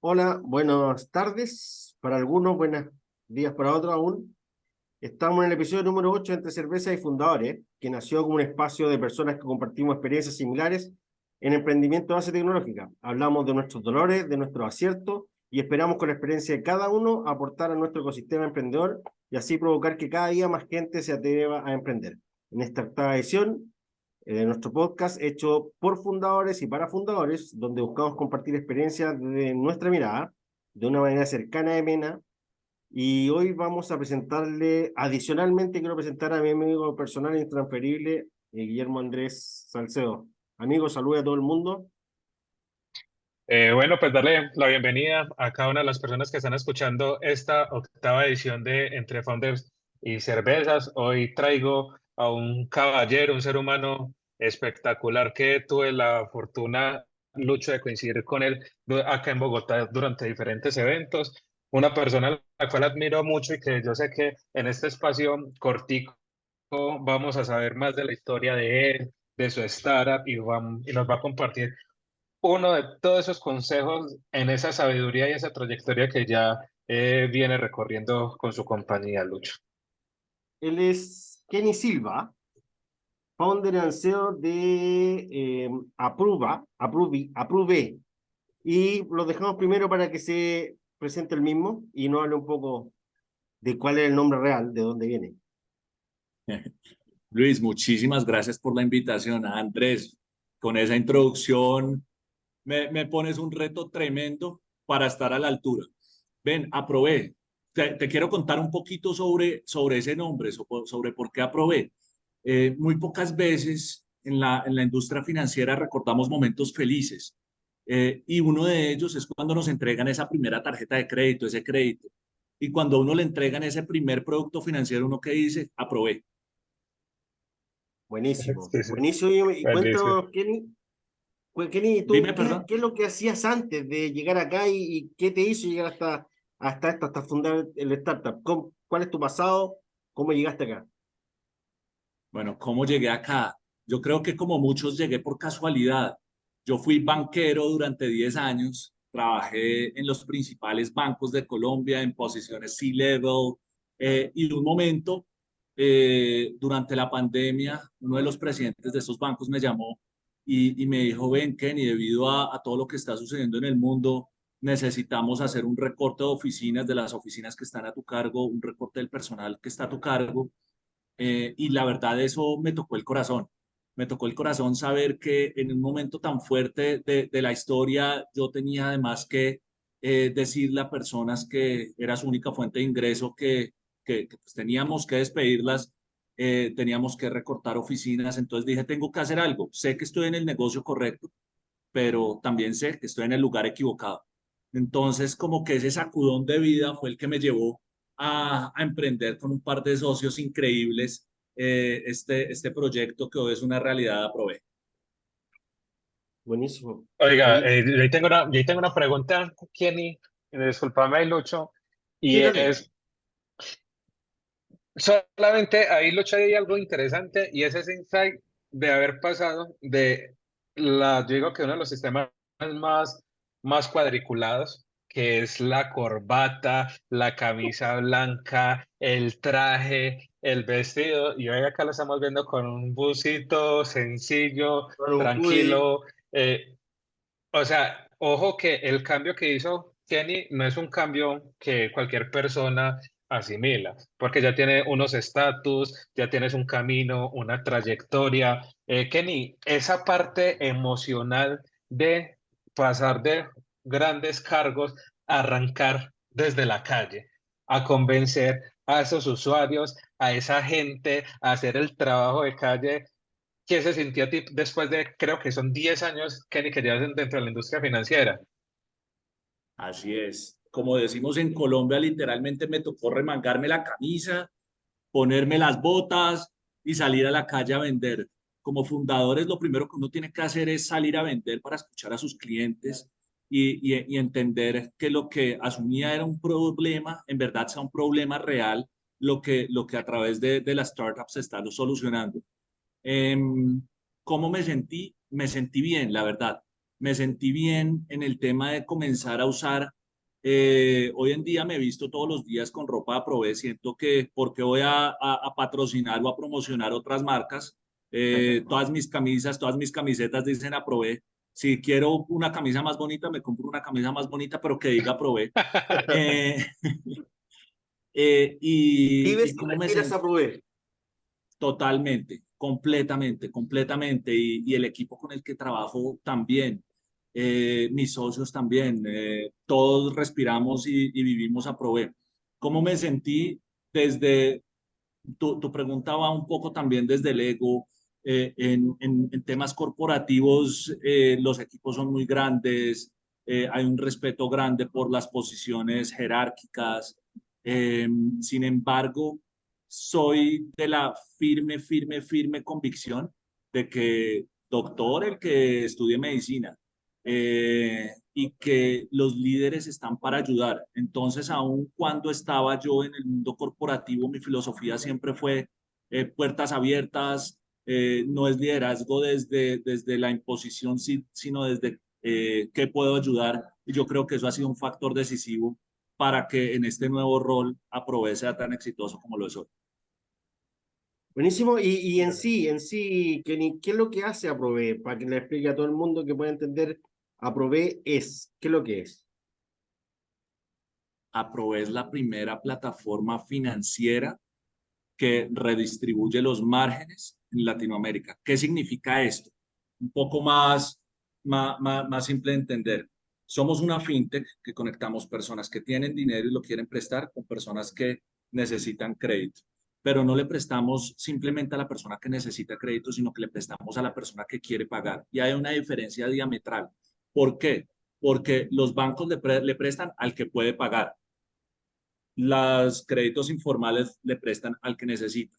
Hola, buenas tardes para algunos, buenos días para otros aún. Estamos en el episodio número 8 Entre Cerveza y Fundadores, que nació como un espacio de personas que compartimos experiencias similares en emprendimiento de base tecnológica. Hablamos de nuestros dolores, de nuestros aciertos y esperamos con la experiencia de cada uno aportar a nuestro ecosistema emprendedor y así provocar que cada día más gente se atreva a emprender. En esta octava edición de nuestro podcast hecho por fundadores y para fundadores, donde buscamos compartir experiencias de nuestra mirada, de una manera cercana y amena. Y hoy vamos a presentarle, adicionalmente quiero presentar a mi amigo personal e intransferible, Guillermo Andrés Salcedo. Amigos, saludos a todo el mundo. Bueno, pues darle la bienvenida a cada una de las personas que están escuchando esta octava edición de Entre Founders y Cervezas. Hoy traigo a un caballero, un ser humano espectacular que tuve la fortuna, Lucho, de coincidir con él acá en Bogotá durante diferentes eventos. Una persona a la cual admiro mucho y que yo sé que en este espacio cortico vamos a saber más de la historia de él, de su startup y nos va a compartir uno de todos esos consejos en esa sabiduría y esa trayectoria que ya viene recorriendo con su compañía, Lucho. Él es Kenny Silva, founder and CEO de Apruve. Y lo dejamos primero para que se presente el mismo y nos hable un poco de cuál es el nombre real, de dónde viene. Luis, muchísimas gracias por la invitación. Andrés, con esa introducción me pones un reto tremendo para estar a la altura. Ven, aprobé. Te quiero contar un poquito sobre ese nombre, sobre por qué aprobé. Muy pocas veces en la industria financiera recordamos momentos felices. Y uno de ellos es cuando nos entregan esa primera tarjeta de crédito, ese crédito. Y cuando a uno le entregan ese primer producto financiero, uno que dice, aprobé. Buenísimo, Sí, sí, buenísimo. Y buenísimo. cuéntanos, Kenny, Kenny, ¿tú Dime, perdón. qué es lo que hacías antes de llegar acá y qué te hizo llegar hasta fundar el startup? ¿Cuál es tu pasado? ¿Cómo llegaste acá? Bueno, ¿cómo llegué acá? Yo creo que como muchos llegué por casualidad. Yo fui banquero durante 10 años, trabajé en los principales bancos de Colombia en posiciones C-level y de un momento, durante la pandemia, uno de los presidentes de esos bancos me llamó y me dijo, ven, Kenny, debido a todo lo que está sucediendo en el mundo, necesitamos hacer un recorte de oficinas, de las oficinas que están a tu cargo, un recorte del personal que está a tu cargo y la verdad eso me tocó el corazón. Me tocó el corazón saber que en un momento tan fuerte de la historia yo tenía además que decirle a personas que era su única fuente de ingreso que pues teníamos que despedirlas, teníamos que recortar oficinas. Entonces dije, tengo que hacer algo. Sé que estoy en el negocio correcto, pero también sé que estoy en el lugar equivocado. Entonces, como que ese sacudón de vida fue el que me llevó a emprender con un par de socios increíbles este proyecto que hoy es una realidad. Aprobé. Buenísimo. Oiga, Oye, yo ahí tengo una pregunta, Kenny, discúlpame, Lucho, y sí, dale. es, solamente ahí, Lucho, hay algo interesante, y es ese insight de haber pasado yo digo que uno de los sistemas más cuadriculados, que es la corbata, la camisa blanca, el traje, el vestido, y hoy acá lo estamos viendo con un busito sencillo, Con un hoodie. tranquilo. O sea, ojo que el cambio que hizo Kenny no es un cambio que cualquier persona asimila, porque ya tiene unos estatus, ya tienes un camino, una trayectoria. Kenny, esa parte emocional de pasar de grandes cargos a arrancar desde la calle, a convencer a esos usuarios, a esa gente, a hacer el trabajo de calle. ¿Qué se sintió a ti después de, creo que son 10 años, Kenny, que llevas dentro de la industria financiera? Así es. Como decimos en Colombia, literalmente me tocó remangarme la camisa, ponerme las botas y salir a la calle a vender. Como fundadores, lo primero que uno tiene que hacer es salir a vender para escuchar a sus clientes y entender que lo que asumía era un problema, en verdad sea un problema real, lo que a través de las startups se está solucionando. Eh, ¿Cómo me sentí? Me sentí bien, la verdad. Me sentí bien en el tema de comenzar a usar. Hoy en día me he visto todos los días con ropa de Aprobé. Siento que porque voy a patrocinar o a promocionar otras marcas. Todas mis camisas, todas mis camisetas dicen Aprobé. Si quiero una camisa más bonita, me compro una camisa más bonita, pero que diga Aprobé. Eh, y Vives y cómo me respiras sentí. Aprobé. Totalmente, completamente, completamente. Y el equipo con el que trabajo también, mis socios también, todos respiramos y vivimos Aprobé. ¿Cómo me sentí desde, tu pregunta va un poco también desde el ego? En temas corporativos, los equipos son muy grandes, hay un respeto grande por las posiciones jerárquicas. Eh, Sin embargo, soy de la firme convicción de que doctor, el que estudie medicina, y que los líderes están para ayudar. Entonces, aun cuando estaba yo en el mundo corporativo, mi filosofía siempre fue puertas abiertas, no es liderazgo desde la imposición, sino desde qué puedo ayudar. Y yo creo que eso ha sido un factor decisivo para que en este nuevo rol Aprobé sea tan exitoso como lo es hoy. Buenísimo. Y en sí, Kenny, ¿qué es lo que hace Aprobé? Para que le explique a todo el mundo que pueda entender, Aprobé ¿qué es lo que es? Aprobé es la primera plataforma financiera que redistribuye los márgenes en Latinoamérica. ¿Qué significa esto? Un poco más simple de entender. Somos una fintech que conectamos personas que tienen dinero y lo quieren prestar con personas que necesitan crédito, pero no le prestamos simplemente a la persona que necesita crédito, sino que le prestamos a la persona que quiere pagar. Y hay una diferencia diametral. ¿Por qué? Porque los bancos le prestan al que puede pagar. Los créditos informales le prestan al que necesita.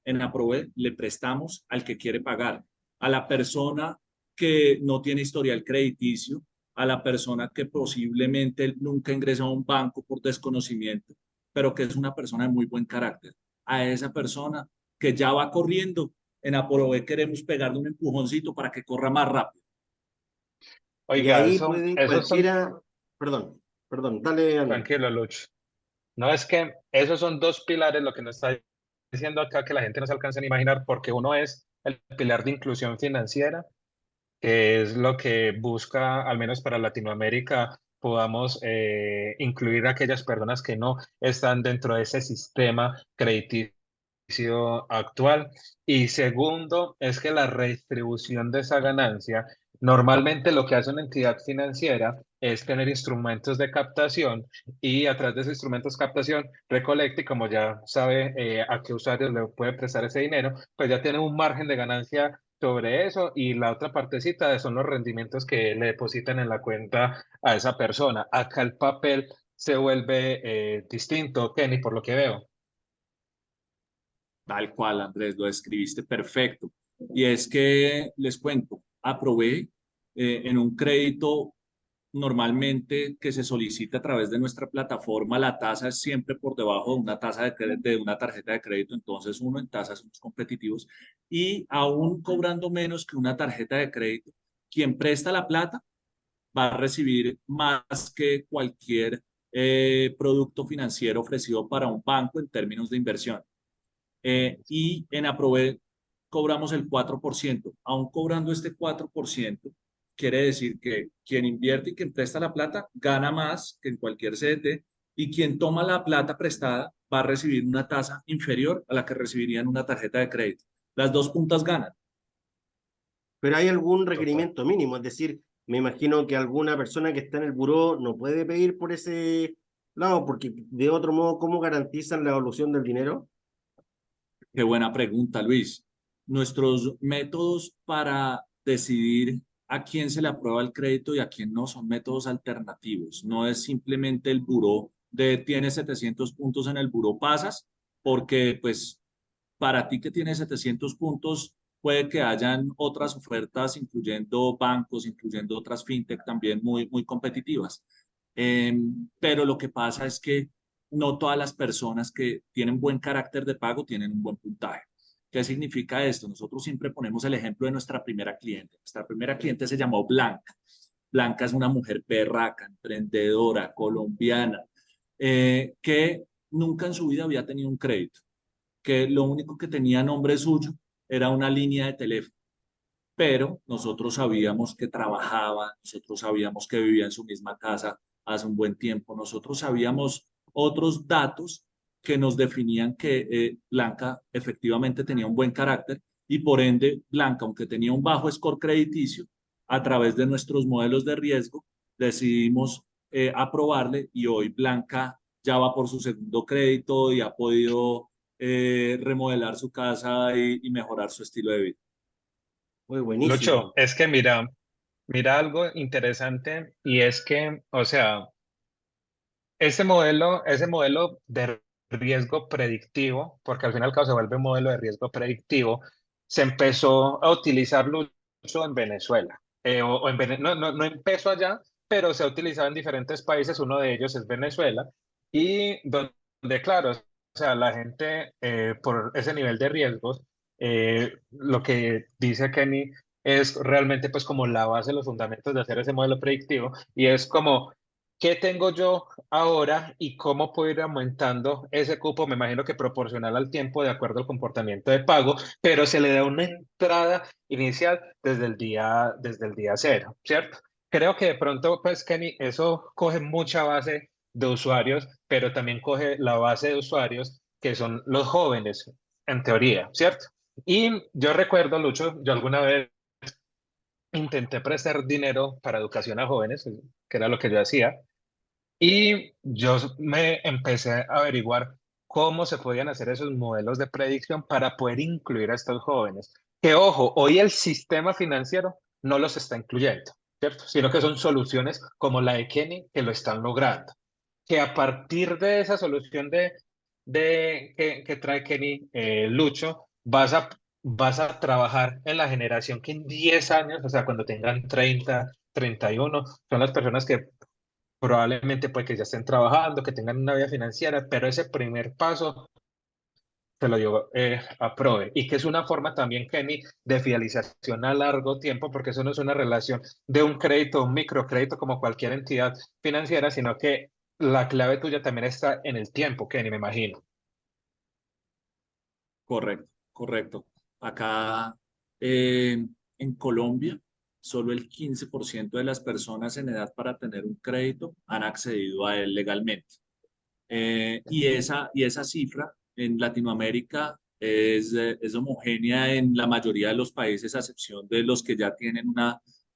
En Aprobé le prestamos al que quiere pagar, a la persona que no tiene historial crediticio, a la persona que posiblemente nunca ingresó a un banco por desconocimiento, pero que es una persona de muy buen carácter. A esa persona que ya va corriendo, en Aprobé queremos pegarle un empujoncito para que corra más rápido. Y Oiga, ahí eso, puede esos son, cualquiera, perdón, dale, Andrés. tranquilo, Lucho. No es que esos son dos pilares, lo que nos está diciendo acá que la gente no se alcanza a imaginar, porque uno es el pilar de inclusión financiera, que es lo que busca, al menos para Latinoamérica, podamos incluir a aquellas personas que no están dentro de ese sistema crediticio actual. Y segundo, es que la redistribución de esa ganancia, normalmente lo que hace una entidad financiera es tener instrumentos de captación y a través de esos instrumentos de captación recolecta y como ya sabe a qué usuarios le puede prestar ese dinero, pues ya tiene un margen de ganancia sobre eso y la otra partecita son los rendimientos que le depositan en la cuenta a esa persona. Acá el papel se vuelve distinto, Kenny, por lo que veo. Tal cual, Andrés, lo describiste perfecto. Y es que les cuento, Aprobé en un crédito normalmente que se solicita a través de nuestra plataforma, la tasa es siempre por debajo de una tasa de una tarjeta de crédito, entonces uno en tasas somos competitivos y aún cobrando menos que una tarjeta de crédito, quien presta la plata va a recibir más que cualquier producto financiero ofrecido para un banco en términos de inversión. Y en Aprobé cobramos el 4%. Aún cobrando este 4%, quiere decir que quien invierte y quien presta la plata gana más que en cualquier CDT y quien toma la plata prestada va a recibir una tasa inferior a la que recibiría en una tarjeta de crédito. Las dos puntas ganan. Pero hay algún Total. requerimiento mínimo, es decir, me imagino que alguna persona que está en el buró no puede pedir por ese lado, porque de otro modo, ¿cómo garantizan la evolución del dinero? Qué buena pregunta, Luis. Nuestros métodos para decidir a quién se le aprueba el crédito y a quién no son métodos alternativos. No es simplemente el buró de tienes 700 puntos en el buró, pasas, porque pues para ti que tienes 700 puntos puede que hayan otras ofertas, incluyendo bancos, incluyendo otras fintech también muy competitivas. Pero lo que pasa es que no todas las personas que tienen buen carácter de pago tienen un buen puntaje. ¿Qué significa esto? Nosotros siempre ponemos el ejemplo de nuestra primera cliente. Nuestra primera cliente se llamó Blanca. Blanca es una mujer berraca, emprendedora, colombiana, que nunca en su vida había tenido un crédito, que lo único que tenía a nombre suyo era una línea de teléfono, pero nosotros sabíamos que trabajaba, nosotros sabíamos que vivía en su misma casa hace un buen tiempo, nosotros sabíamos otros datos que nos definían que Blanca efectivamente tenía un buen carácter y por ende Blanca, aunque tenía un bajo score crediticio, a través de nuestros modelos de riesgo decidimos aprobarle y hoy Blanca ya va por su segundo crédito y ha podido remodelar su casa y mejorar su estilo de vida. Muy buenísimo. Lucho, es que mira algo interesante y es que, o sea, ese modelo de riesgo predictivo, porque al fin y al cabo se vuelve un modelo de riesgo predictivo, se empezó a utilizar mucho en Venezuela. No empezó allá, pero se ha utilizado en diferentes países, uno de ellos es Venezuela, y donde, claro, o sea, la gente por ese nivel de riesgos, lo que dice Kenny es realmente pues como la base, los fundamentos de hacer ese modelo predictivo, y es como, ¿qué tengo yo ahora y cómo puedo ir aumentando ese cupo? Me imagino que proporcional al tiempo de acuerdo al comportamiento de pago, pero se le da una entrada inicial desde el día cero, ¿cierto? Creo que de pronto, pues, Kenny, eso coge mucha base de usuarios, pero también coge la base de usuarios que son los jóvenes, en teoría, ¿cierto? Y yo recuerdo, Lucho, yo alguna vez intenté prestar dinero para educación a jóvenes, que era lo que yo hacía, y yo me empecé a averiguar cómo se podían hacer esos modelos de predicción para poder incluir a estos jóvenes. Que ojo, hoy el sistema financiero no los está incluyendo, ¿cierto? Sino que son soluciones como la de Kenny que lo están logrando. Que a partir de esa solución que trae Kenny, Lucho, vas a trabajar en la generación que en 10 años, o sea, cuando tengan 30, 31, son las personas que probablemente pues que ya estén trabajando, que tengan una vida financiera, pero ese primer paso te lo dio a Prove y que es una forma también, Kenny, de fidelización a largo tiempo, porque eso no es una relación de un crédito, un microcrédito como cualquier entidad financiera, sino que la clave tuya también está en el tiempo, Kenny, me imagino. Correcto, correcto. Acá en Colombia, solo el 15% de las personas en edad para tener un crédito han accedido a él legalmente. Y esa cifra en Latinoamérica es homogénea en la mayoría de los países, a excepción de los que ya tienen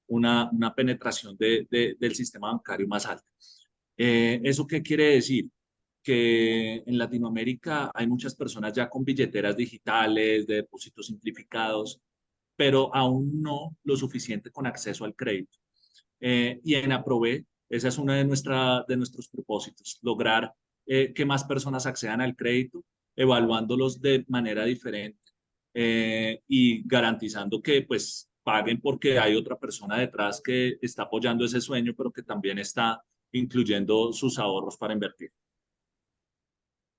una penetración del sistema bancario más alta. ¿Eso qué quiere decir? Que en Latinoamérica hay muchas personas ya con billeteras digitales, de depósitos simplificados, pero aún no lo suficiente con acceso al crédito. Y en Aprove, esa es una de nuestros propósitos, lograr que más personas accedan al crédito, evaluándolos de manera diferente y garantizando que pues paguen porque hay otra persona detrás que está apoyando ese sueño, pero que también está incluyendo sus ahorros para invertir.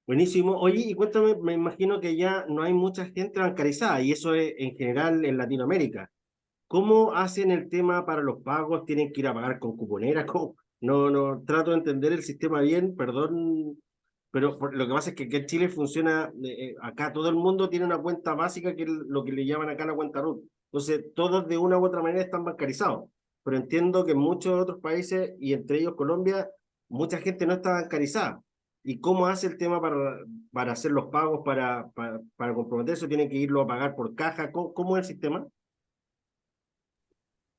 Buenísimo. Oye, y cuéntame, me imagino que ya no hay mucha gente bancarizada y eso es en general en Latinoamérica. ¿Cómo hacen el tema para los pagos? ¿Tienen que ir a pagar con cuponeras? ¿Cómo? No, no, trato de entender el sistema bien, perdón, pero lo que pasa es que aquí en Chile funciona, acá todo el mundo tiene una cuenta básica que es lo que le llaman acá la cuenta RUT. Entonces, todos de una u otra manera están bancarizados. Pero entiendo que en muchos otros países, y entre ellos Colombia, mucha gente no está bancarizada. ¿Y cómo hace el tema para hacer los pagos, para comprometerse? ¿Tienen que irlo a pagar por caja? ¿Cómo es el sistema?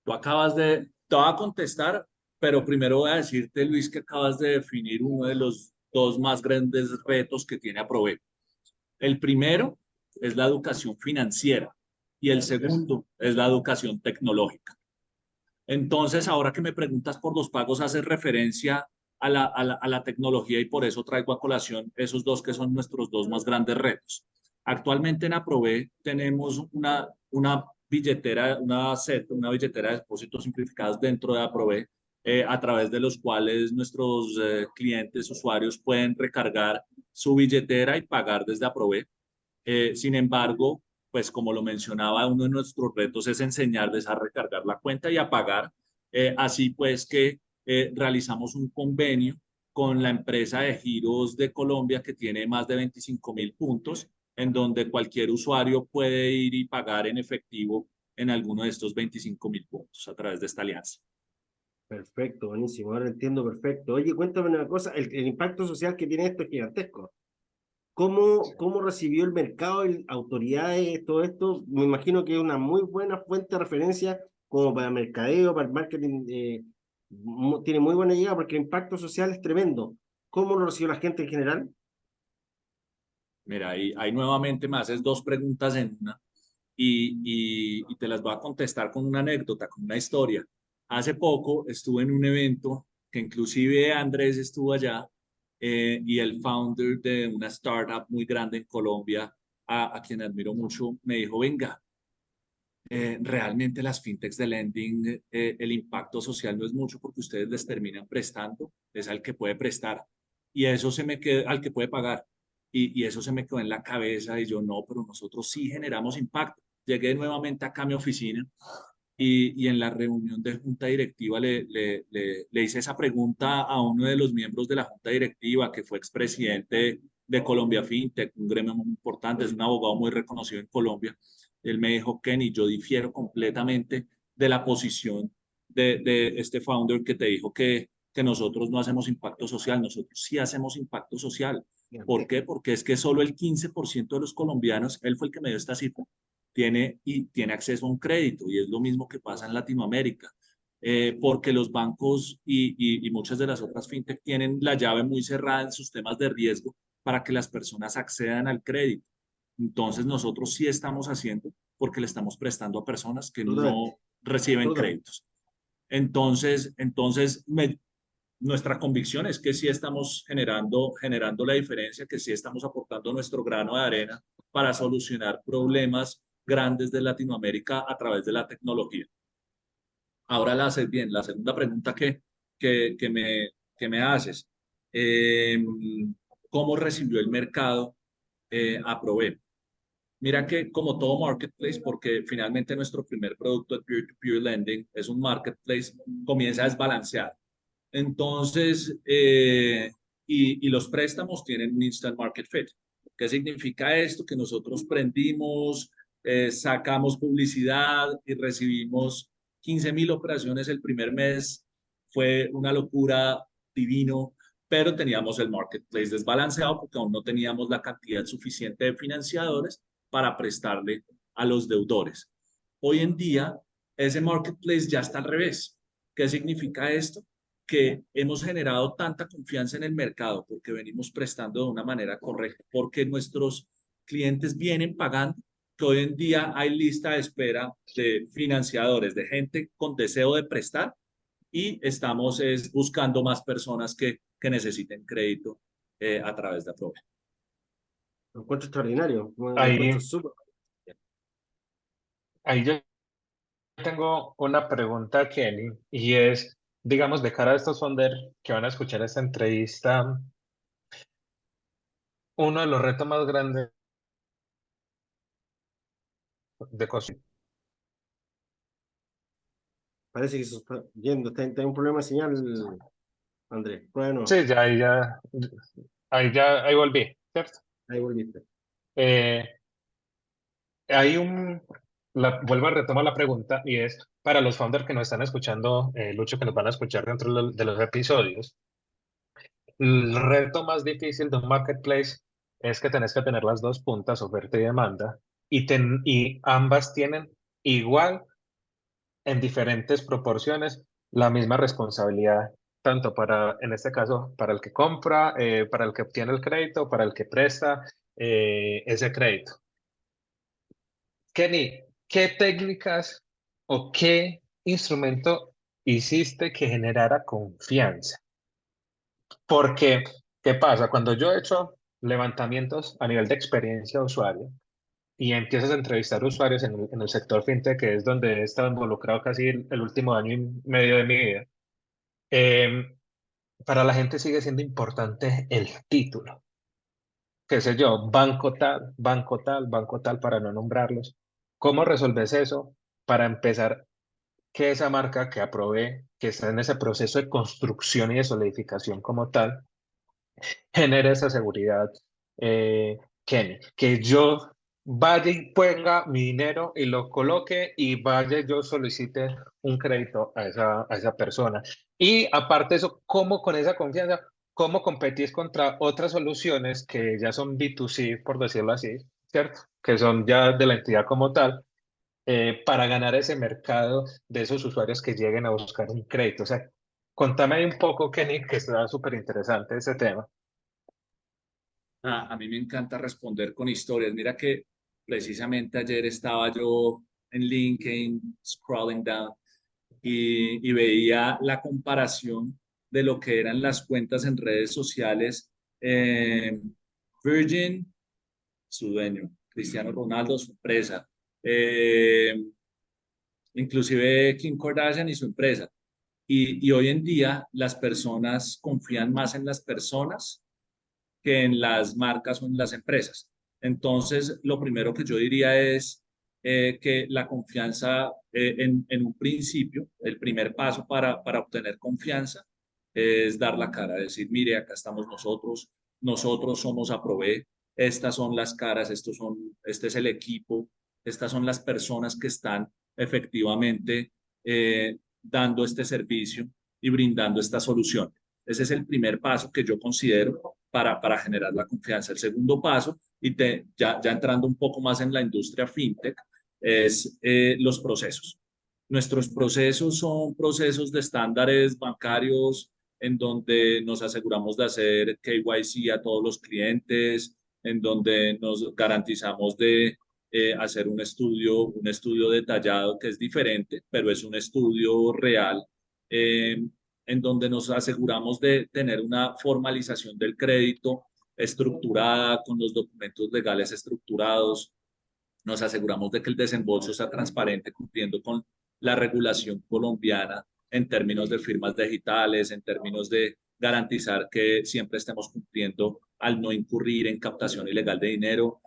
Te voy a contestar, pero primero voy a decirte, Luis, que acabas de definir uno de los dos más grandes retos que tiene Aprove. El primero es la educación financiera y el segundo es la educación tecnológica. Entonces, ahora que me preguntas por los pagos, haces referencia a la tecnología y por eso traigo a colación esos dos que son nuestros dos más grandes retos. Actualmente en Aprove tenemos una billetera, una billetera de depósitos simplificados dentro de Aprove, a través de los cuales nuestros clientes, usuarios pueden recargar su billetera y pagar desde Aprove. Sin embargo, pues como lo mencionaba, uno de nuestros retos es enseñarles a recargar la cuenta y a pagar. Así pues que realizamos un convenio con la empresa de giros de Colombia que tiene más de 25.000 puntos, en donde cualquier usuario puede ir y pagar en efectivo en alguno de estos 25.000 puntos a través de esta alianza. Perfecto, buenísimo, ahora entiendo perfecto. Oye, cuéntame una cosa, el impacto social que tiene esto es gigantesco. ¿Cómo recibió el mercado, autoridades, todo esto? Me imagino que es una muy buena fuente de referencia como para mercadeo, para el marketing. Tiene muy buena llegada porque el impacto social es tremendo. ¿Cómo lo recibió la gente en general? Mira, ahí nuevamente me haces dos preguntas en una y te las voy a contestar con una anécdota, con una historia. Hace poco estuve en un evento que inclusive Andrés estuvo allá y el founder de una startup muy grande en Colombia, a quien admiro mucho, me dijo, venga, realmente las fintechs de lending, el impacto social no es mucho porque ustedes les terminan prestando, es al que puede prestar y eso se me queda, al que puede pagar. Y eso se me quedó en la cabeza y yo no, pero nosotros sí generamos impacto. Llegué nuevamente acá a mi oficina y en la reunión de junta directiva le hice esa pregunta a uno de los miembros de la junta directiva, que fue expresidente de Colombia FinTech, un gremio muy importante, es un abogado muy reconocido en Colombia. Él me dijo, Kenny, yo difiero completamente de la posición de este founder que te dijo que nosotros no hacemos impacto social, nosotros sí hacemos impacto social. ¿Por qué? Porque es que solo el 15% de los colombianos, él fue el que me dio esta cifra, tiene acceso a un crédito y es lo mismo que pasa en Latinoamérica. Porque los bancos y muchas de las otras fintech tienen la llave muy cerrada en sus temas de riesgo para que las personas accedan al crédito. Entonces nosotros sí estamos haciendo porque le estamos prestando a personas que Absolutamente, no reciben absolutamente. créditos. Nuestra convicción es que sí estamos generando la diferencia, que sí estamos aportando nuestro grano de arena para solucionar problemas grandes de Latinoamérica a través de la tecnología. Ahora la haces bien. La segunda pregunta que, que me, que me haces, eh, ¿cómo recibió el mercado a Prove? Mira que como todo marketplace, porque finalmente nuestro primer producto de peer-to-peer lending es un marketplace, comienza a desbalancear. Entonces, y los préstamos tienen un instant market fit. ¿Qué significa esto? Que nosotros prendimos, sacamos publicidad y recibimos 15.000 operaciones el primer mes. Fue una locura, divino, pero teníamos el marketplace desbalanceado porque aún no teníamos la cantidad suficiente de financiadores para prestarle a los deudores. Hoy en día, ese marketplace ya está al revés. ¿Qué significa esto? Que hemos generado tanta confianza en el mercado porque venimos prestando de una manera correcta, porque nuestros clientes vienen pagando, que hoy en día hay lista de espera de financiadores, de gente con deseo de prestar y estamos buscando más personas que necesiten crédito a través de Aprove. Lo encuentro extraordinario, lo encuentro Ahí, súper. ahí yo tengo una pregunta, Kenny, y es, digamos, de cara a estos founders que van a escuchar esta entrevista, uno de los retos más grandes de construir. Parece que se está yendo, está un problema de señal, Andrés. Bueno, Sí, ahí volví, ¿cierto? ahí volviste. Eh, hay vuelvo a retomar la pregunta y es para los founders que nos están escuchando, Lucho, que nos van a escuchar dentro de los episodios. El reto más difícil de un marketplace es que tenés que tener las dos puntas, oferta y demanda, y ambas tienen igual, en diferentes proporciones, la misma responsabilidad, tanto para, en este caso, para el que compra, para el que obtiene el crédito, para el que presta ese crédito. Kenny, ¿qué técnicas o qué instrumento hiciste que generara confianza? Porque, ¿qué pasa? Cuando yo he hecho levantamientos a nivel de experiencia de usuario y empiezas a entrevistar usuarios en el sector fintech, que es donde he estado involucrado casi el último año y medio de mi vida, para la gente sigue siendo importante el título. qué sé yo, banco tal, banco tal, banco tal, para no nombrarlos. ¿Cómo resolves eso para empezar que esa marca que aprobé, que está en ese proceso de construcción y de solidificación como tal, genere esa seguridad, Kenny? Que yo vaya y ponga mi dinero y lo coloque y vaya yo solicite un crédito a esa persona. Y aparte de eso, ¿cómo con esa confianza, cómo competís contra otras soluciones que ya son B2C, por decirlo así, ¿cierto? Que son ya de la entidad como tal, para ganar ese mercado de esos usuarios que lleguen a buscar un crédito? O sea, contame ahí un poco, Kenny, que está súper interesante ese tema. A mí me encanta responder con historias. Mira que precisamente ayer estaba yo en LinkedIn scrolling down y veía la comparación de lo que eran las cuentas en redes sociales. eh, Virgin, su dueño, Cristiano Ronaldo, su empresa, eh, inclusive Kim Kardashian y su empresa. Y hoy en día las personas confían más en las personas que en las marcas o en las empresas. Entonces, lo primero que yo diría es que la confianza en un principio, el primer paso para obtener confianza es dar la cara, decir, mire, acá estamos nosotros, nosotros somos Aprobé, estas son las caras, este es el equipo, estas son las personas que están efectivamente dando este servicio y brindando esta solución. Ese es el primer paso que yo considero para generar la confianza. El segundo paso, ya entrando un poco más en la industria fintech, es los procesos. Nuestros procesos son procesos de estándares bancarios en donde nos aseguramos de hacer KYC a todos los clientes, en donde nos garantizamos de hacer un estudio detallado que es diferente, pero es un estudio real, eh, en donde nos aseguramos de tener una formalización del crédito estructurada, con los documentos legales estructurados. Nos aseguramos de que el desembolso sea transparente, cumpliendo con la regulación colombiana en términos de firmas digitales, en términos de garantizar que siempre estemos cumpliendo al no incurrir en captación ilegal de dinero.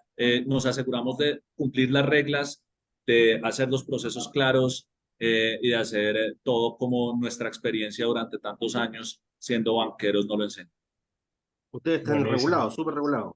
Nos aseguramos de cumplir las reglas, de hacer los procesos claros y de hacer todo como nuestra experiencia durante tantos años siendo banqueros nos lo enseña. Ustedes están Buenísimo. regulados, súper regulados.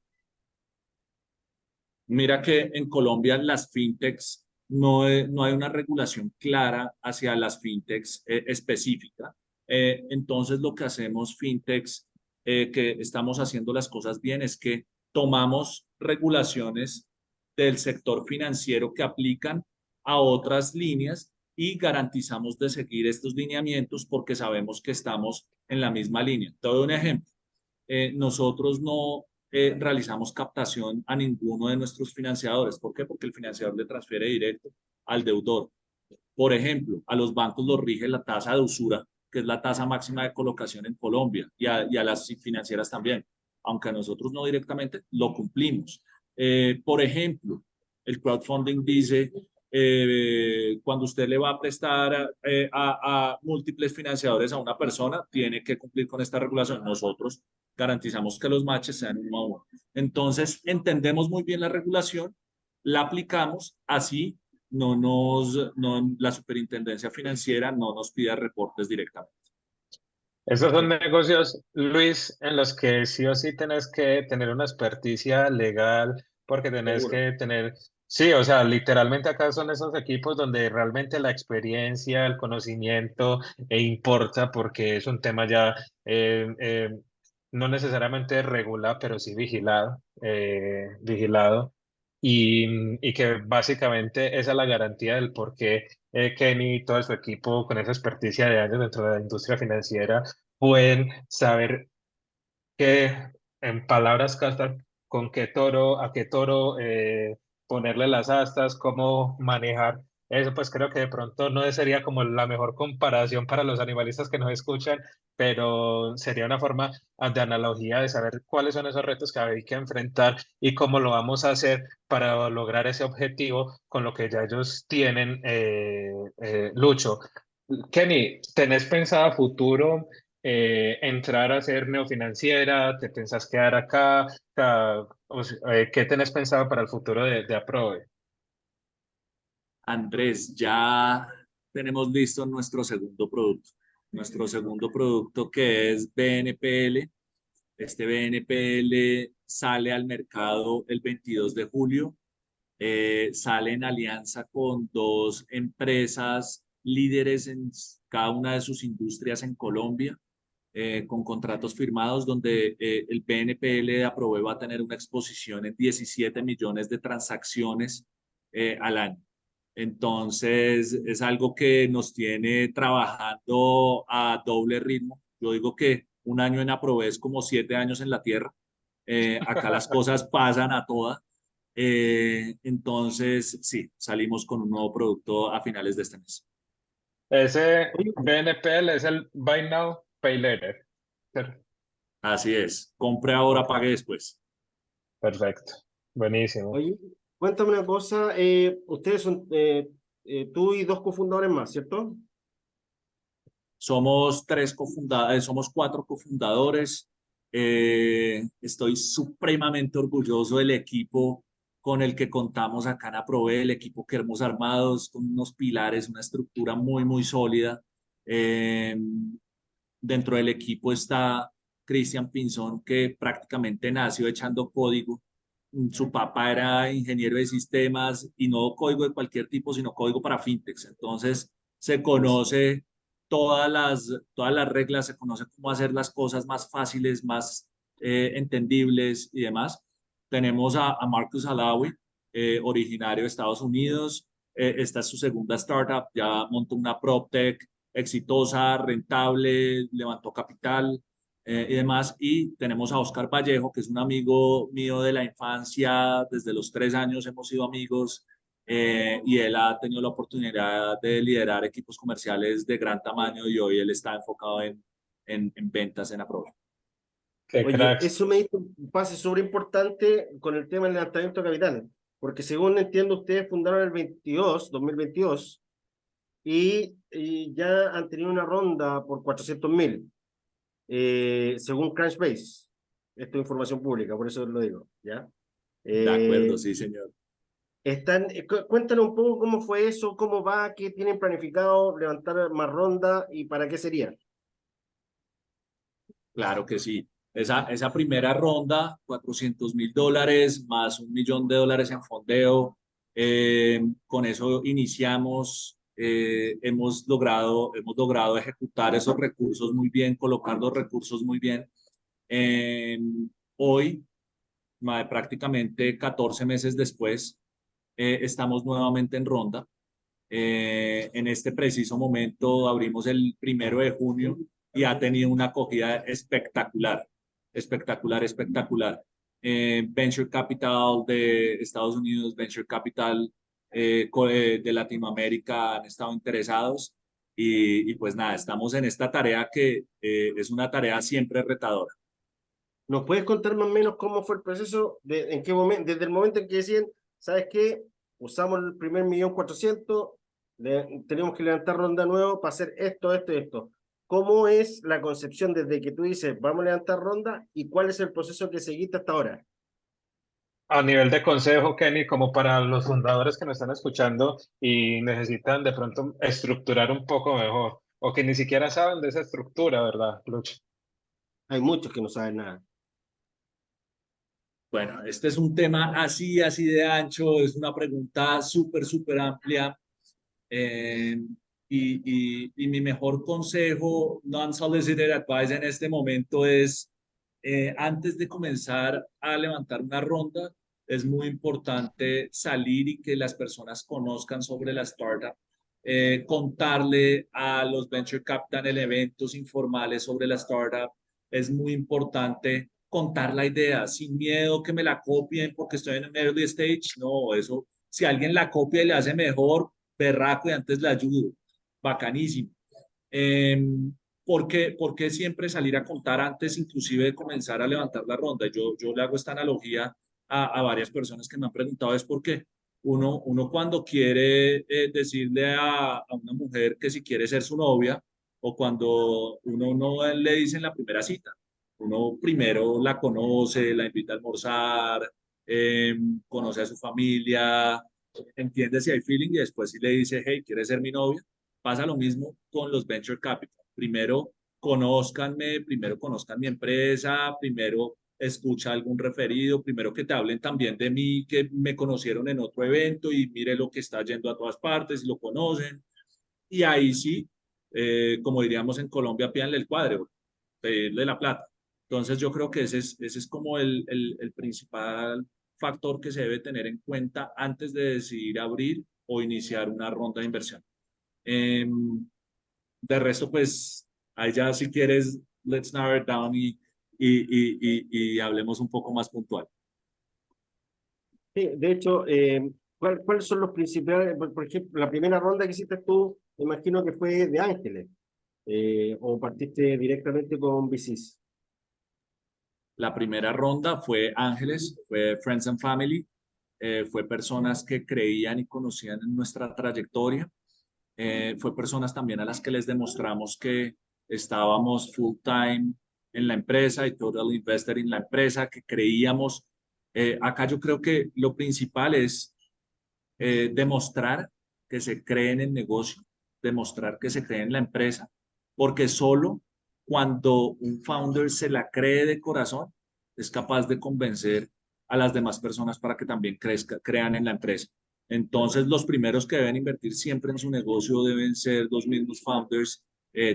Mira que en Colombia las fintechs no hay una regulación clara hacia las fintechs específica. Entonces lo que hacemos fintechs, que estamos haciendo las cosas bien, es que tomamos regulaciones del sector financiero que aplican a otras líneas y garantizamos de seguir estos lineamientos porque sabemos que estamos en la misma línea. Te doy un ejemplo. Nosotros no realizamos captación a ninguno de nuestros financiadores. ¿Por qué? Porque el financiador le transfiere directo al deudor. Por ejemplo, a los bancos los rige la tasa de usura, que es la tasa máxima de colocación en Colombia, y a las financieras también, aunque a nosotros no directamente, lo cumplimos. Por ejemplo, el crowdfunding dice, cuando usted le va a prestar a múltiples financiadores a una persona, tiene que cumplir con esta regulación. Nosotros garantizamos que los matches sean uno a uno. Entonces, entendemos muy bien la regulación, la aplicamos, así la superintendencia financiera no nos pida reportes directamente. Esos son negocios, Luis, en los que sí o sí tenés que tener una experticia legal, porque tenés Seguro. que tener, sí, o sea, literalmente acá son esos equipos donde realmente la experiencia, el conocimiento importa, porque es un tema ya no necesariamente regulado, pero sí vigilado, y que básicamente esa es la garantía del por qué Kenny y todo su equipo con esa experticia de años dentro de la industria financiera pueden saber qué, en palabras castas, con qué toro, a qué toro ponerle las astas, cómo manejar eso. Pues creo que de pronto no sería como la mejor comparación para los animalistas que nos escuchan, pero sería una forma de analogía de saber cuáles son esos retos que hay que enfrentar y cómo lo vamos a hacer para lograr ese objetivo con lo que ya ellos tienen, Lucho. Kenny, ¿tenés pensado a futuro entrar a ser neofinanciera? ¿Te pensás quedar acá? ¿Qué tenés pensado para el futuro de Aprove? Andrés, ya tenemos listo nuestro segundo producto. Nuestro segundo producto que es BNPL. Este BNPL sale al mercado el 22 de julio. Sale en alianza con dos empresas líderes en cada una de sus industrias en Colombia, con contratos firmados donde el BNPL de Aprove va a tener una exposición en 17 millones de transacciones al año. Entonces, es algo que nos tiene trabajando a doble ritmo. Yo digo que un año en Aprove es como 7 años en la tierra. Acá las cosas pasan a toda. Entonces, sí, salimos con un nuevo producto a finales de este mes. Ese Oye, BNPL es el Buy Now, Pay Later. Así es. Compre ahora, ok. pague después. Perfecto, buenísimo. Oye, cuéntame una cosa, ustedes son, tú y dos cofundadores más, ¿cierto? Somos 4 cofundadores. Estoy supremamente orgulloso del equipo con el que contamos acá en Aprove, el equipo que hemos armado con unos pilares, una estructura muy, muy sólida. Eh, Dentro del equipo está Cristian Pinzón, que prácticamente nació echando código. Su papá era ingeniero de sistemas y no código de cualquier tipo, sino código para fintechs. Entonces, se conoce todas las reglas, se conoce cómo hacer las cosas más fáciles, más entendibles y demás. Tenemos a Marcus Alawi, originario de Estados Unidos. Esta es su segunda startup, ya montó una PropTech exitosa, rentable, levantó capital y demás. Y tenemos a Oscar Vallejo, que es un amigo mío de la infancia, desde los 3 años hemos sido amigos, y él ha tenido la oportunidad de liderar equipos comerciales de gran tamaño y hoy él está enfocado en ventas en Aprove. Qué Oye, cracks. eso me hizo un pase súper importante con el tema del levantamiento de capital, porque según entiendo, ustedes fundaron el 2022, y ya han tenido una ronda por 400.000, según Crunchbase. Esto es información pública, por eso lo digo, ¿ya? De acuerdo, Eh, sí, señor. Cuéntanos un poco cómo fue eso, cómo va, qué tienen planificado levantar más ronda y para qué sería. Claro que sí. Esa primera ronda, $400.000 más $1 millón en fondeo. Con eso iniciamos. Hemos logrado ejecutar esos recursos muy bien, colocar los recursos muy bien. Eh, Hoy, prácticamente 14 meses después, estamos nuevamente en ronda. En este preciso momento abrimos el 1 de junio y ha tenido una acogida espectacular, espectacular, espectacular. Venture Capital de Estados Unidos, Venture Capital de Latinoamérica han estado interesados y pues nada, estamos en esta tarea que es una tarea siempre retadora. ¿Nos puedes contar más o menos cómo fue el proceso? ¿En qué momento? Desde el momento en que decían, ¿sabes qué? Usamos el primer 1.400.000, tenemos que levantar ronda nueva para hacer esto, esto y esto. ¿Cómo es la concepción desde que tú dices, vamos a levantar ronda, y cuál es el proceso que seguiste hasta ahora? A nivel de consejo, Kenny, como para los fundadores que nos están escuchando y necesitan de pronto estructurar un poco mejor, o que ni siquiera saben de esa estructura, ¿verdad, Lucho? Hay muchos que no saben nada. Bueno, este es un tema así, así de ancho, es una pregunta súper, súper amplia. Eh, y mi mejor consejo, non-solicited advice en este momento es, antes de comenzar a levantar una ronda, es muy importante salir y que las personas conozcan sobre la startup, contarle a los venture capital en eventos informales sobre la startup. Es muy importante contar la idea sin miedo que me la copien porque estoy en un early stage. No, eso, si alguien la copia y le hace mejor, berraco y antes le ayudo. Bacanísimo. Eh, ¿Por qué siempre salir a contar antes inclusive de comenzar a levantar la ronda? Yo le hago esta analogía a varias personas que me han preguntado, es porque uno cuando quiere decirle a una mujer que si quiere ser su novia, o cuando uno no le dice en la primera cita, uno primero la conoce, la invita a almorzar, conoce a su familia, entiende si hay feeling y después si le dice, hey, ¿quieres ser mi novia? Pasa lo mismo con los venture capital. Primero conózcanme, primero conozcan mi empresa, primero escucha algún referido, primero que te hablen también de mí, que me conocieron en otro evento y mire lo que está yendo a todas partes y lo conocen. Y ahí sí, como diríamos en Colombia, pídanle el cuadre, pedirle la plata. Entonces yo creo que ese es como el principal factor que se debe tener en cuenta antes de decidir abrir o iniciar una ronda de inversión. De resto, pues, ahí ya si quieres, let's narrow it down y hablemos un poco más puntual. Sí, de hecho, ¿cuáles son los principales? Por ejemplo, la primera ronda que hiciste tú, me imagino que fue de ángeles, o partiste directamente con VCs. La primera ronda fue Ángeles, fue Friends and Family, fue personas que creían y conocían en nuestra trayectoria, fue personas también a las que les demostramos que estábamos full time en la empresa y total investor en la empresa, que creíamos. Acá yo creo que lo principal es demostrar que se cree en el negocio, demostrar que se cree en la empresa, porque solo cuando un founder se la cree de corazón, es capaz de convencer a las demás personas para que también crean en la empresa. Entonces, los primeros que deben invertir siempre en su negocio deben ser los mismos founders,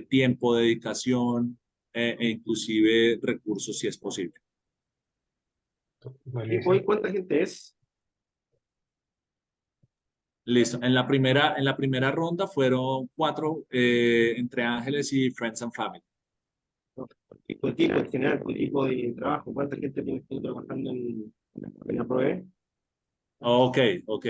tiempo, dedicación, e inclusive recursos si es posible. ¿Y hoy cuánta gente es? Listo. En la primera ronda fueron 4 entre Ángeles y Friends and Family. ¿Y tu equipo en general, tu equipo de trabajo? ¿Cuánta gente tienes tú trabajando en Aprove? Ok, ok.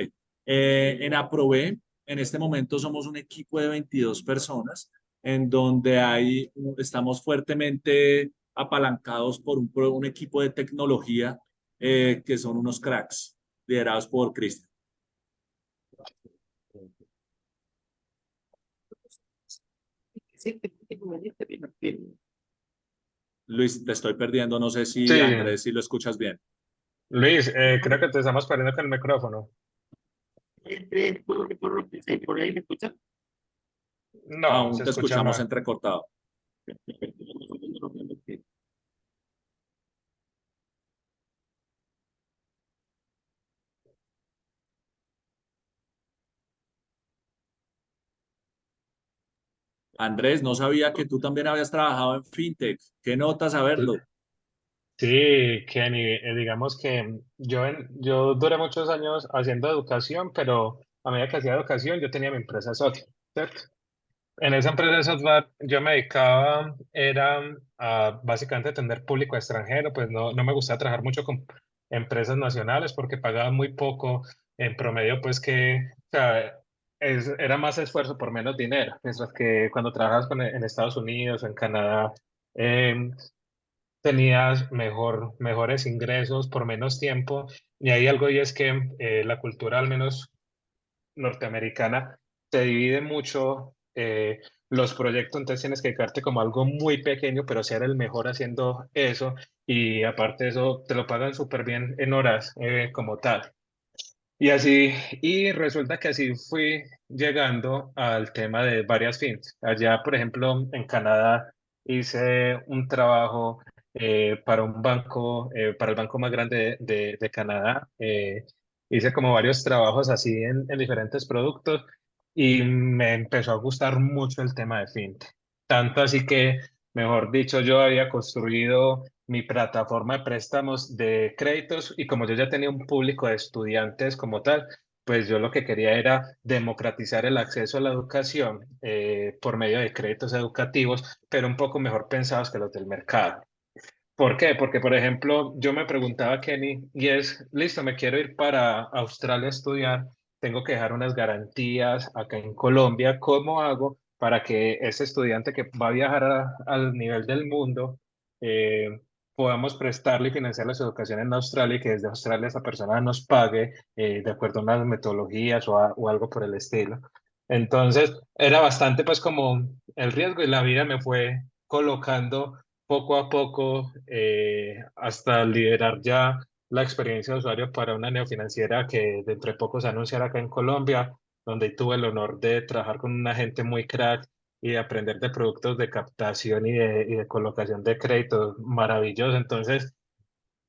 En Aprobé, en este momento somos un equipo de 22 personas, en donde estamos fuertemente apalancados por un equipo de tecnología que son unos cracks, liderados por Cristian. Sí, te conveniste de invertir. Luis, te estoy perdiendo, no sé si Sí, Andrés, si lo escuchas bien. Luis, creo que te estamos perdiendo con el micrófono. ¿Por ahí me escuchas? No, Aún se te escucha escuchamos mal. entrecortado. Andrés, no sabía que tú también habías trabajado en FinTech. ¿Qué notas saberlo? Sí, Kenny, digamos que yo duré muchos años haciendo educación, pero a medida que hacía educación yo tenía mi empresa de software, ¿cierto? En esa empresa de software yo me dedicaba, era a básicamente atender público extranjero, pues no me gustaba trabajar mucho con empresas nacionales porque pagaban muy poco en promedio, pues o sea, era más esfuerzo por menos dinero, mientras que cuando trabajas en Estados Unidos o en Canadá, em, tenías mejores ingresos por menos tiempo. Y hay algo y es que la cultura, al menos norteamericana, se divide mucho los proyectos, entonces tienes que dedicarte como algo muy pequeño, pero ser el mejor haciendo eso. Y aparte de eso, te lo pagan súper bien en horas como tal. Y así, y resulta que así fui llegando al tema de varias fins. Allá, por ejemplo, en Canadá hice un trabajo para un banco, para el banco más grande de Canadá. Hice como varios trabajos así en diferentes productos y me empezó a gustar mucho el tema de fintech. Tanto así que, mejor dicho, yo había construido mi plataforma de préstamos de créditos y como yo ya tenía un público de estudiantes como tal, pues yo lo que quería era democratizar el acceso a la educación por medio de créditos educativos, pero un poco mejor pensados que los del mercado. ¿Por qué? Porque, por ejemplo, yo me preguntaba, Kenny, y es, listo, me quiero ir para Australia a estudiar, tengo que dejar unas garantías acá en Colombia, ¿cómo hago para que ese estudiante que va a viajar al nivel del mundo, eh, podamos prestarle y financiarle su educación en Australia y que desde Australia esa persona nos pague de acuerdo a unas metodologías o algo por el estilo? Entonces, era bastante pues como el riesgo y la vida me fue colocando poco a poco hasta liderar ya la experiencia de usuario para una neofinanciera que dentro de poco se anunciará acá en Colombia, donde tuve el honor de trabajar con una gente muy crack y de aprender de productos de captación y de colocación de créditos maravilloso. Entonces,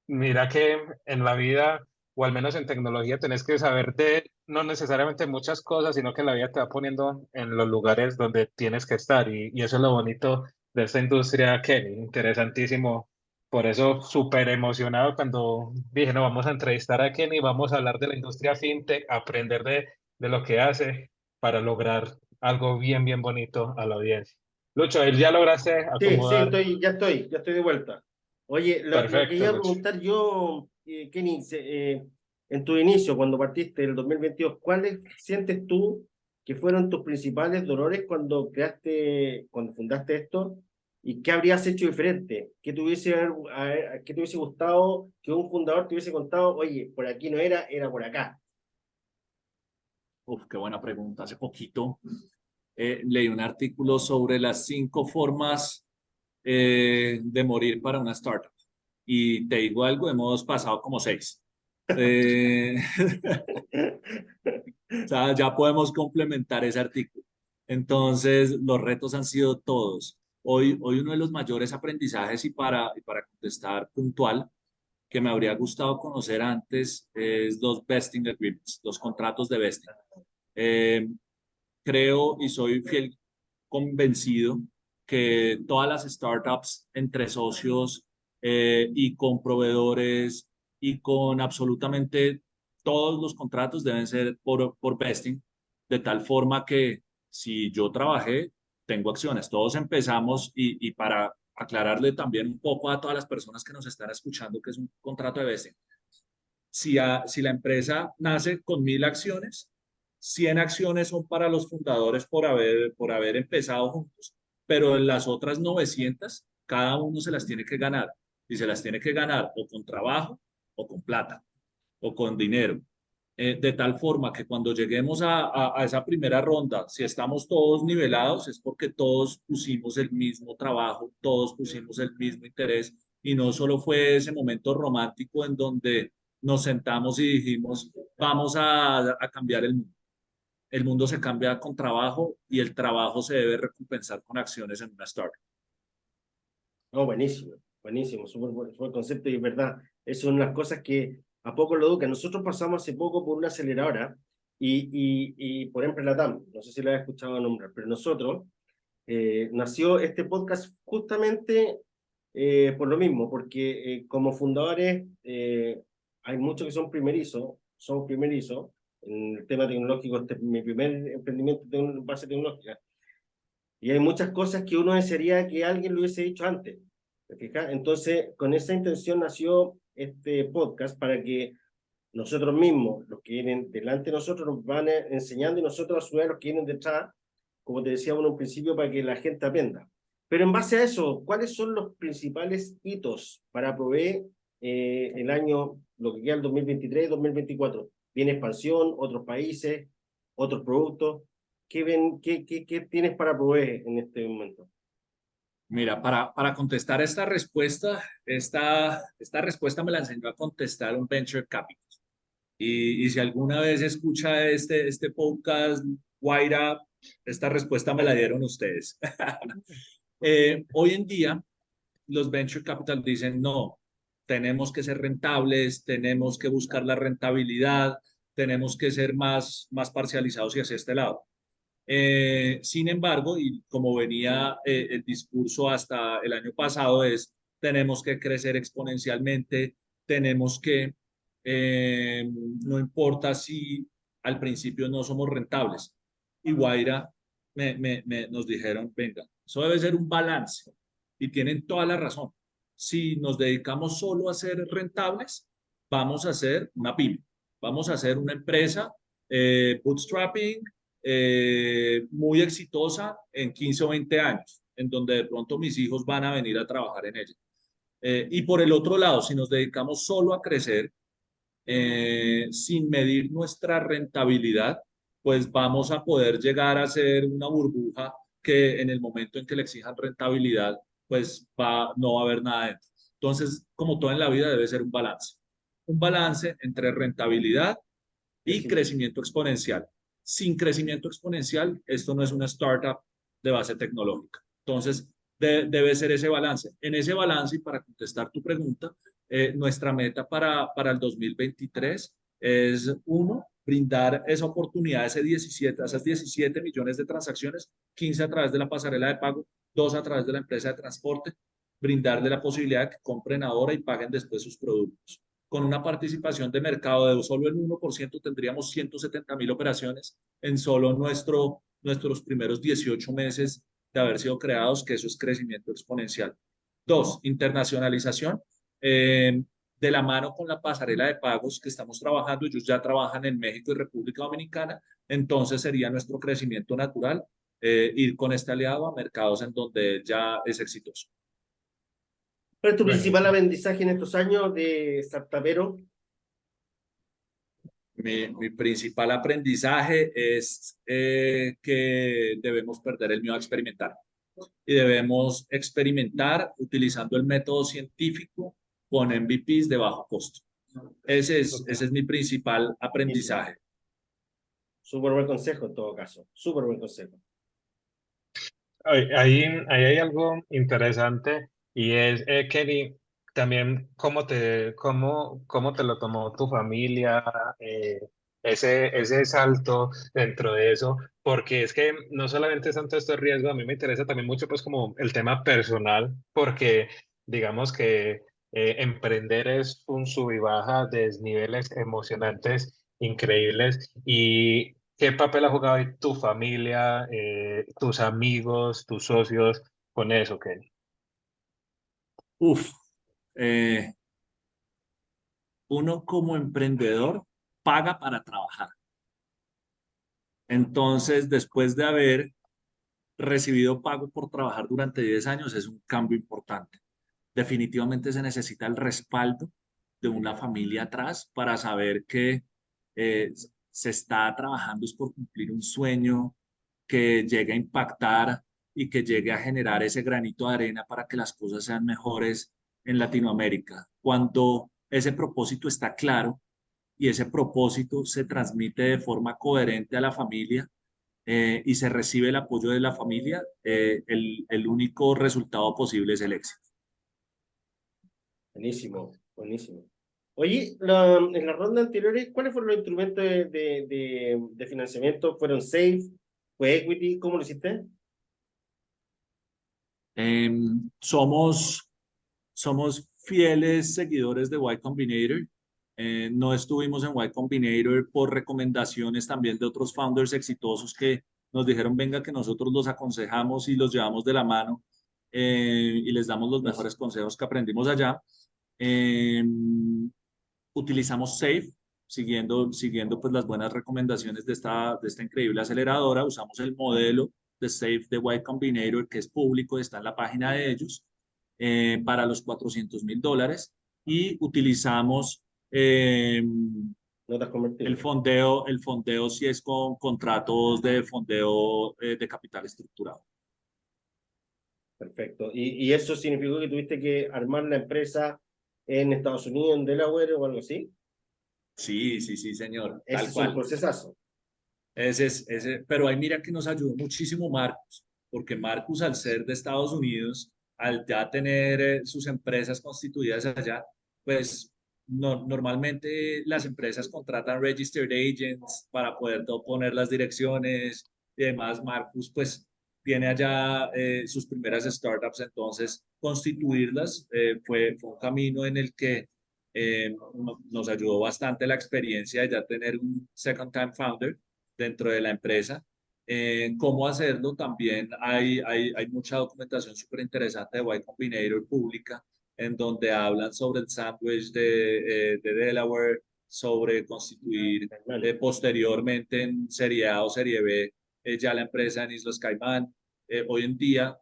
mira que en la vida, o al menos en tecnología, tenés que saber de no necesariamente muchas cosas, sino que la vida te va poniendo en los lugares donde tienes que estar. Y eso es lo bonito de esta industria, Kenny. Interesantísimo. Por eso, súper emocionado cuando dije, no, vamos a entrevistar a Kenny, vamos a hablar de la industria fintech, aprender de lo que hace para lograr algo bien, bien bonito a la audiencia. Lucho, ¿ya lograste Sí, sí, acomodar? ya estoy de vuelta. Oye, lo que Perfecto, iba a Lucho. preguntar yo, Kenny, en tu inicio, cuando partiste el 2022, ¿cuáles sientes tú que fueron tus principales dolores cuando fundaste esto? ¿Y qué habrías hecho diferente? ¿Qué te hubiese gustado que un fundador te hubiese contado, oye, por aquí no era, era por acá? Uf, qué buena pregunta. Hace poquito leí un artículo sobre las 5 formas de morir para una startup. Y te digo algo, hemos pasado como 6. Eh, o sea, ya podemos complementar ese artículo. Entonces, los retos han sido todos. Hoy uno de los mayores aprendizajes y para contestar puntual, que me habría gustado conocer antes es los vesting agreements, los contratos de vesting. Eh, Creo y soy fiel convencido que todas las startups entre socios y con proveedores y con absolutamente todos los contratos deben ser por vesting, de tal forma que si yo trabajé, tengo acciones. Todos empezamos y para aclararle también un poco a todas las personas que nos están escuchando que es un contrato de vesting. Si la empresa nace con 1.000 acciones, 100 acciones son para los fundadores por haber empezado juntos, pero en las otras 900, cada uno se las tiene que ganar y se las tiene que ganar o con trabajo o con plata o con dinero. De tal forma que cuando lleguemos a esa primera ronda, si estamos todos nivelados, es porque todos pusimos el mismo trabajo, todos pusimos el mismo interés y no solo fue ese momento romántico en donde nos sentamos y dijimos, vamos a cambiar el mundo. El mundo se cambia con trabajo y el trabajo se debe recompensar con acciones en una startup. No, buenísimo, buenísimo, súper concepto y es verdad. Eso son las cosas que a poco lo educan. Nosotros pasamos hace poco por una aceleradora y por ejemplo, la TAM, no sé si la has escuchado nombrar, pero nosotros nació este podcast justamente por lo mismo, porque como fundadores hay muchos que son primerizos. En el tema tecnológico, este es mi primer emprendimiento en base tecnológica. Y hay muchas cosas que uno desearía que alguien lo hubiese dicho antes. ¿Te fijas? Entonces, con esa intención nació este podcast para que nosotros mismos, los que vienen delante de nosotros, nos van enseñando y nosotros a su vez los que vienen detrás, como te decíamos en un principio, para que la gente aprenda. Pero en base a eso, ¿cuáles son los principales hitos para Prove el año, lo que queda el 2023-2024? ¿Viene expansión, otros países, otros productos? ¿Qué tienes para Prove en este momento? Mira, para contestar esta respuesta me la enseñó a contestar un venture capital. Y si alguna vez escucha este podcast, Guaira, esta respuesta me la dieron ustedes. Hoy en día, los venture capital dicen, no, tenemos que ser rentables, tenemos que buscar la rentabilidad, tenemos que ser más parcializados y hacia este lado. Sin embargo, y como venía el discurso hasta el año pasado, tenemos que crecer exponencialmente, tenemos que, no importa si al principio no somos rentables. Y Guaira nos dijeron, venga, eso debe ser un balance. Y tienen toda la razón. Si nos dedicamos solo a ser rentables, vamos a ser una pyme, vamos a ser una empresa bootstrapping, muy exitosa en 15 o 20 años, en donde de pronto mis hijos van a venir a trabajar en ella. Y por el otro lado, si nos dedicamos solo a crecer, sin medir nuestra rentabilidad, pues vamos a poder llegar a ser una burbuja que en el momento en que le exijan rentabilidad, pues no va a haber nada dentro. Entonces, como todo en la vida, debe ser un balance. un balance entre rentabilidad y Sí. crecimiento exponencial. Sin crecimiento exponencial, esto no es una startup de base tecnológica. Entonces, debe ser ese balance. En ese balance, y para contestar tu pregunta, nuestra meta para el 2023 es, uno, brindar esa oportunidad, esas 17 millones de transacciones, 15 a través de la pasarela de pago, 2 a través de la empresa de transporte, brindarle la posibilidad de que compren ahora y paguen después sus productos. Con una participación de mercado de solo el 1%, tendríamos 170.000 operaciones en solo nuestros primeros 18 meses de haber sido creados, que eso es crecimiento exponencial. Dos, internacionalización. De la mano con la pasarela de pagos que estamos trabajando, ellos ya trabajan en México y República Dominicana, entonces sería nuestro crecimiento natural ir con este aliado a mercados en donde ya es exitoso. ¿Cuál es tu principal Buenísimo. aprendizaje en estos años de startupero? Mi principal aprendizaje es que debemos perder el miedo a experimentar y debemos experimentar utilizando el método científico con MVPs de bajo costo. Ese es mi principal aprendizaje. Súper buen consejo en todo caso, súper buen consejo. Ahí hay algo interesante y es, Kelly, también cómo te lo tomó tu familia, ese salto dentro de eso, porque es que no solamente es tanto este riesgo, a mí me interesa también mucho pues como el tema personal, porque digamos que emprender es un sub y baja de desniveles emocionantes increíbles y ¿qué papel ha jugado ahí tu familia, tus amigos, tus socios con eso, Kenny? Uf, eh, uno como emprendedor paga para trabajar. Entonces, después de haber recibido pago por trabajar durante 10 años, es un cambio importante. Definitivamente se necesita el respaldo de una familia atrás para saber que eh, se está trabajando es por cumplir un sueño que llegue a impactar y que llegue a generar ese granito de arena para que las cosas sean mejores en Latinoamérica. Cuando ese propósito está claro y ese propósito se transmite de forma coherente a la familia, y se recibe el apoyo de la familia, el único resultado posible es el éxito. Buenísimo, buenísimo. Oye, en las rondas anteriores, ¿cuáles fueron los instrumentos de financiamiento? ¿Fueron SAFE? ¿Fue equity? ¿Cómo lo hiciste? Somos fieles seguidores de Y Combinator. No estuvimos en Y Combinator por recomendaciones también de otros founders exitosos que nos dijeron, venga, que nosotros los aconsejamos y los llevamos de la mano y les damos los mejores consejos que aprendimos allá. Eh, Utilizamos SAFE, siguiendo pues las buenas recomendaciones de esta increíble aceleradora. Usamos el modelo de SAFE de Y Combinator, que es público, está en la página de ellos, para los $400.000. Y utilizamos Notas convertibles. el fondeo si es con contratos de fondeo de capital estructurado. Perfecto. ¿Y eso significó que tuviste que armar la empresa en Estados Unidos, en Delaware o algo así? Sí, señor, Ese tal es un cual. procesazo. Pero ahí mira que nos ayudó muchísimo Marcus, porque Marcus, al ser de Estados Unidos, al ya tener sus empresas constituidas allá, pues normalmente las empresas contratan registered agents para poder poner las direcciones y demás. Marcus pues tiene allá sus primeras startups, entonces constituirlas fue un camino en el que nos ayudó bastante la experiencia de ya tener un second time founder dentro de la empresa. Cómo hacerlo, también hay mucha documentación súper interesante de Y Combinator pública, en donde hablan sobre el sándwich de Delaware, sobre constituir posteriormente en Serie A o Serie B ya la empresa en Islas Caimán. Hoy en día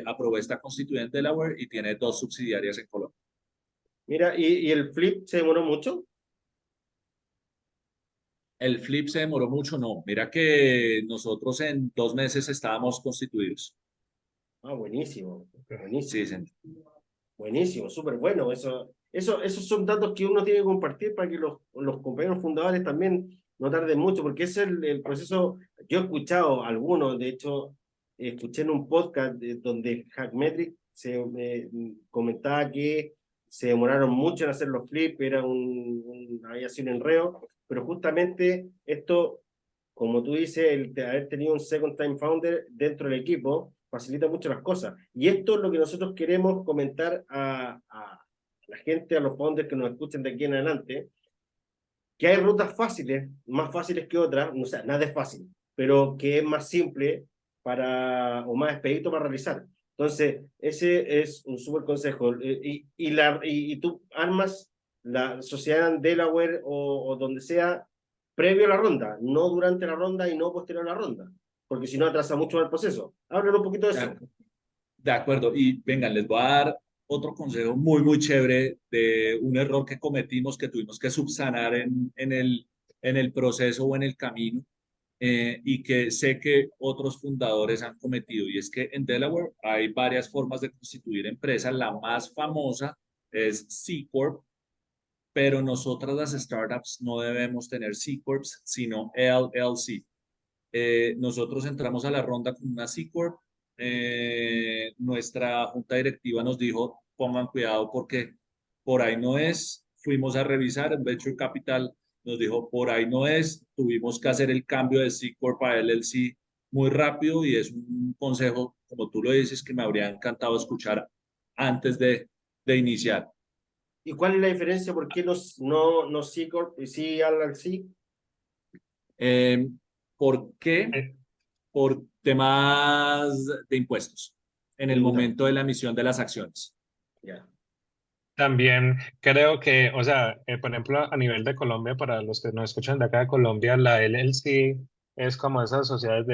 aprobó esta constituida en Delaware y tiene 2 subsidiarias en Colombia. Mira, ¿y el flip se demoró mucho? El flip se demoró mucho, no. Mira que nosotros en 2 meses estábamos constituidos. Ah, buenísimo, Sí, buenísimo. señor. Buenísimo, súper bueno. Esos son datos que uno tiene que compartir para que los compañeros fundadores también no tarden mucho, porque ese es el proceso. Yo he escuchado algunos, de hecho, escuché en un podcast donde Hackmetric comentaba que se demoraron mucho en hacer los flips, había sido un enredo, pero justamente esto, como tú dices, el de haber tenido un second time founder dentro del equipo facilita mucho las cosas. Y esto es lo que nosotros queremos comentar a la gente, a los founders que nos escuchen de aquí en adelante, que hay rutas fáciles, más fáciles que otras, o sea, nada es fácil, pero que es más simple o más expedito para realizar. Entonces, ese es un súper consejo. Y tú armas la sociedad en Delaware o donde sea previo a la ronda, no durante la ronda y no posterior a la ronda, porque si no atrasa mucho el proceso. Háblanos un poquito de eso. De acuerdo, y vengan, les voy a dar otro consejo muy, muy chévere de un error que cometimos, que tuvimos que subsanar en el proceso o en el camino, y que sé que otros fundadores han cometido, y es que en Delaware hay varias formas de constituir empresas. La más famosa es C Corp, pero nosotras las startups no debemos tener C Corps, sino LLC. Nosotros entramos a la ronda con una C Corp. Nuestra junta directiva nos dijo, pongan cuidado porque por ahí no es. Fuimos a revisar, en Venture Capital nos dijo, por ahí no es. Tuvimos que hacer el cambio de C Corp a LLC muy rápido, y es un consejo, como tú lo dices, que me habría encantado escuchar antes de iniciar. ¿Y cuál es la diferencia? ¿Por qué no C Corp y sí LLC? Eh, ¿Por qué? Eh, Por temas de impuestos en el Tributario. momento de la emisión de las acciones. Ya. También creo que, o sea, por ejemplo, a nivel de Colombia, para los que nos escuchan de acá de Colombia, la LLC es como esas sociedades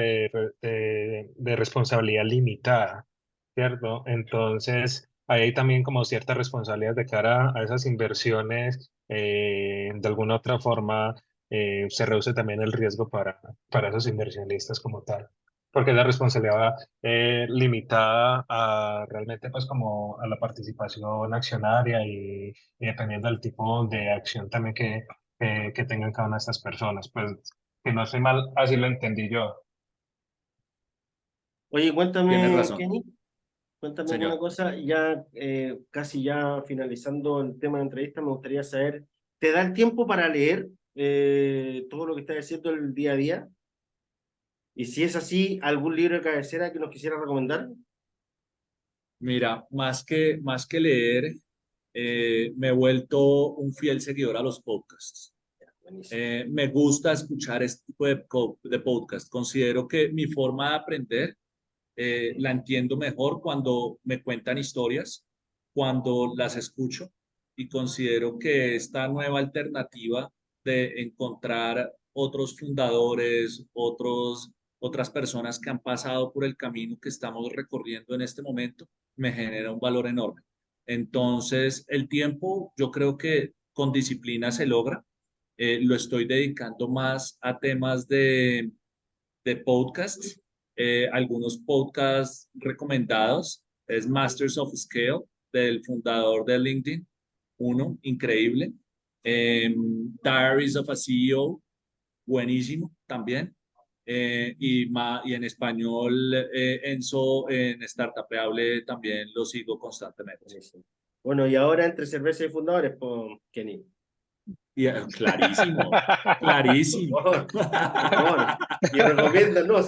de responsabilidad limitada, ¿cierto? Entonces, ahí hay también como ciertas responsabilidades de cara a esas inversiones. De alguna otra forma, se reduce también el riesgo para esos inversionistas como tal, porque es la responsabilidad limitada a realmente pues como a la participación accionaria y dependiendo del tipo de acción también que tengan cada una de estas personas. Pues si no estoy mal, así lo entendí yo. Oye, Tienes cuéntame, razón, Kenny, cuéntame una señor. cosa, ya casi ya finalizando el tema de entrevista, me gustaría saber, ¿te da el tiempo para leer todo lo que estás haciendo el día a día? Y si es así, ¿algún libro de cabecera que nos quisiera recomendar? Mira, más que leer, me he vuelto un fiel seguidor a los podcasts. Buenísimo. Me gusta escuchar este tipo de podcast. Considero que mi forma de aprender la entiendo mejor cuando me cuentan historias, cuando las escucho, y considero que esta nueva alternativa de encontrar otros fundadores, otras personas que han pasado por el camino que estamos recorriendo en este momento, me genera un valor enorme. Entonces, el tiempo, yo creo que con disciplina se logra. Lo estoy dedicando más a temas de podcasts. Algunos podcasts recomendados es Masters of Scale, del fundador de LinkedIn, uno increíble. Diaries of a CEO, buenísimo también. Y en español, Enzo en Startupable también lo sigo constantemente. Buenísimo. Bueno, y ahora entre cerveza y fundadores, pues, Kenny. Clarísimo, Por clarísimo. favor, por favor. Y recomiéndanos,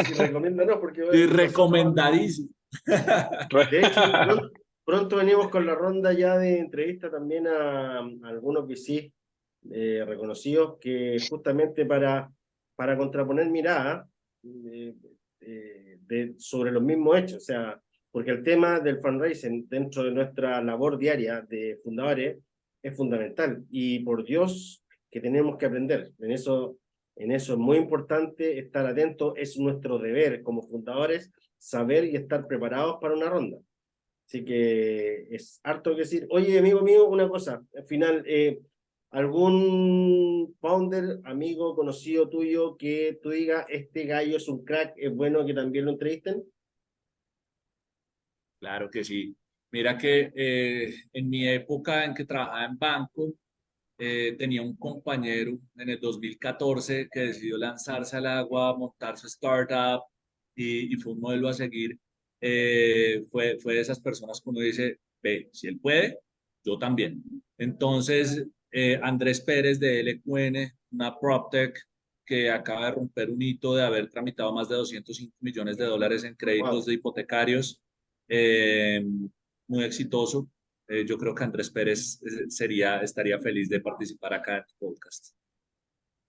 porque Y nosotros, recomendadísimo. de hecho, pronto venimos con la ronda ya de entrevista también a algunos VC reconocidos que justamente para contraponer miradas eh, sobre los mismos hechos. O sea, porque el tema del fundraising dentro de nuestra labor diaria de fundadores es fundamental. Y por Dios que tenemos que aprender. En eso es muy importante estar atentos. Es nuestro deber como fundadores saber y estar preparados para una ronda. Así que es harto que decir. Oye, amigo mío, una cosa. Al final, ¿algún founder, amigo, conocido tuyo que tú digas, este gallo es un crack, es bueno que también lo entrevisten? Claro que sí. Mira que en mi época en que trabajaba en banco, tenía un compañero en el 2014 que decidió lanzarse al agua, montar su startup y fue un modelo a seguir. Fue de esas personas que uno dice, ve, si él puede, yo también. Entonces, Andrés Pérez de LQN, una PropTech que acaba de romper un hito de haber tramitado más de 205 millones de dólares en créditos Wow. de hipotecarios, eh, muy exitoso. Yo creo que Andrés Pérez estaría feliz de participar acá en tu podcast.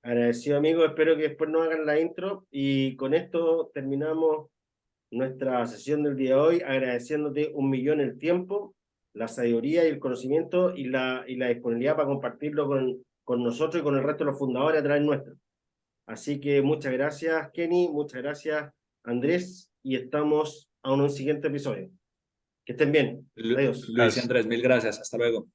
Agradecido, amigo. Espero que después nos hagan la intro. Y con esto terminamos nuestra sesión del día de hoy, agradeciéndote 1.000.000 el tiempo, la sabiduría y el conocimiento y la disponibilidad para compartirlo con nosotros y con el resto de los fundadores a través nuestro. Así que muchas gracias, Kenny, muchas gracias, Andrés, y estamos a un siguiente episodio. Que estén bien. Adiós. Luis y Andrés, mil gracias. Hasta luego.